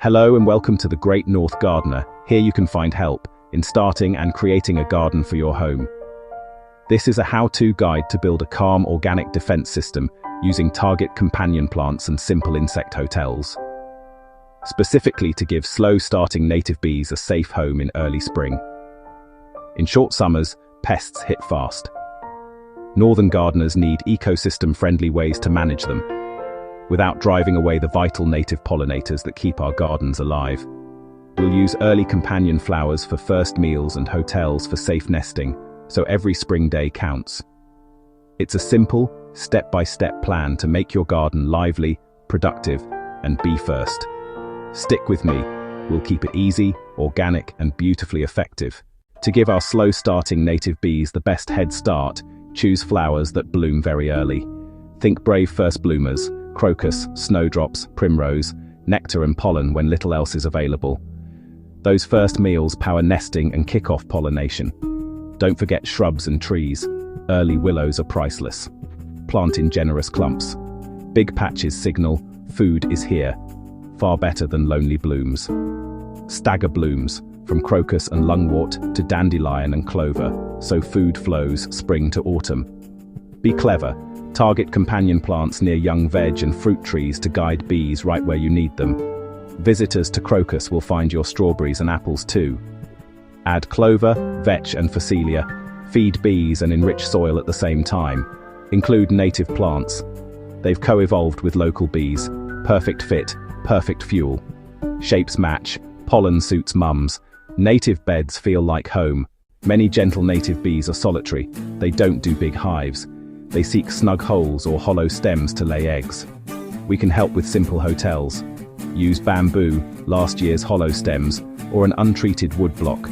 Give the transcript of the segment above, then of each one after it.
Hello and welcome to the Great North Gardener. Here you can find help in starting and creating a garden for your home. This is a how-to guide to build a calm organic defense system using target companion plants and simple insect hotels, specifically to give slow-starting native bees a safe home in early spring. In short summers, pests hit fast. Northern gardeners need ecosystem-friendly ways to manage them, without driving away the vital native pollinators that keep our gardens alive. We'll use early companion flowers for first meals and hotels for safe nesting, so every spring day counts. It's a simple, step-by-step plan to make your garden lively, productive, and bee-first. Stick with me. We'll keep it easy, organic, and beautifully effective. To give our slow-starting native bees the best head start, choose flowers that bloom very early. Think brave first bloomers, crocus, snowdrops, primrose, nectar and pollen when little else is available. Those first meals power nesting and kick off pollination. Don't forget shrubs and trees. Early willows are priceless. Plant in generous clumps. Big patches signal food is here, far better than lonely blooms. Stagger blooms, from crocus and lungwort to dandelion and clover, so food flows spring to autumn. Be clever. Target companion plants near young veg and fruit trees to guide bees right where you need them. Visitors to crocus will find your strawberries and apples too. Add clover, vetch and phacelia. Feed bees and enrich soil at the same time. Include native plants. They've co-evolved with local bees. Perfect fit, perfect fuel. Shapes match, pollen suits mums. Native beds feel like home. Many gentle native bees are solitary. They don't do big hives. They seek snug holes or hollow stems to lay eggs. We can help with simple hotels. Use bamboo, last year's hollow stems, or an untreated wood block.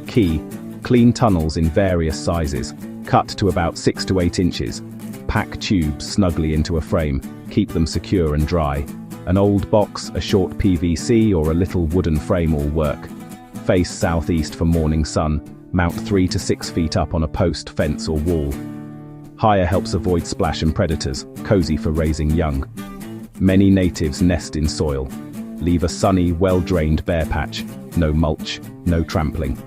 Key, clean tunnels in various sizes, cut to about 6 to 8 inches. Pack tubes snugly into a frame, keep them secure and dry. An old box, a short PVC or a little wooden frame all work. Face southeast for morning sun, mount 3 to 6 feet up on a post, fence or wall. Higher helps avoid splash and predators, cozy for raising young. Many natives nest in soil. Leave a sunny, well-drained bare patch. No mulch, no trampling.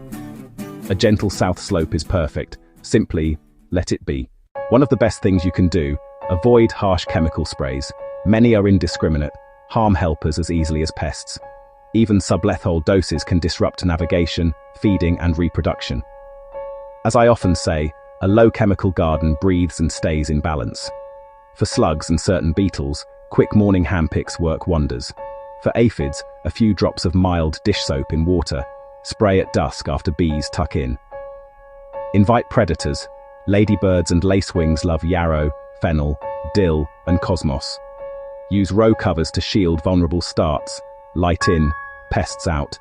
A gentle south slope is perfect. Simply, let it be. One of the best things you can do, avoid harsh chemical sprays. Many are indiscriminate, harm helpers as easily as pests. Even sublethal doses can disrupt navigation, feeding and reproduction. As I often say, a low-chemical garden breathes and stays in balance. For slugs and certain beetles, quick morning handpicks work wonders. For aphids, a few drops of mild dish soap in water. Spray at dusk after bees tuck in. Invite predators. Ladybirds and lacewings love yarrow, fennel, dill, and cosmos. Use row covers to shield vulnerable starts. Light in, pests out.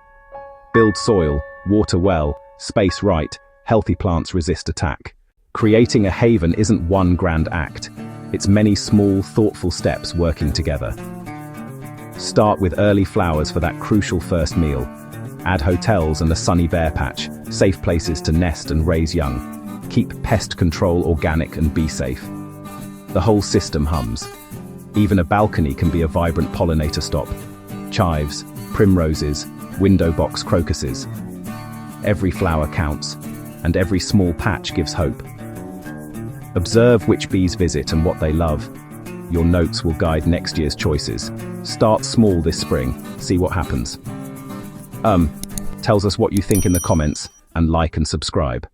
Build soil, water well, space right. Healthy plants resist attack. Creating a haven isn't one grand act. It's many small, thoughtful steps working together. Start with early flowers for that crucial first meal. Add hotels and a sunny bare patch, safe places to nest and raise young. Keep pest control organic and bee safe. The whole system hums. Even a balcony can be a vibrant pollinator stop. Chives, primroses, window box crocuses. Every flower counts, and every small patch gives hope. Observe which bees visit and what they love. Your notes will guide next year's choices. Start small this spring, see what happens. Tells us what you think in the comments, and like and subscribe.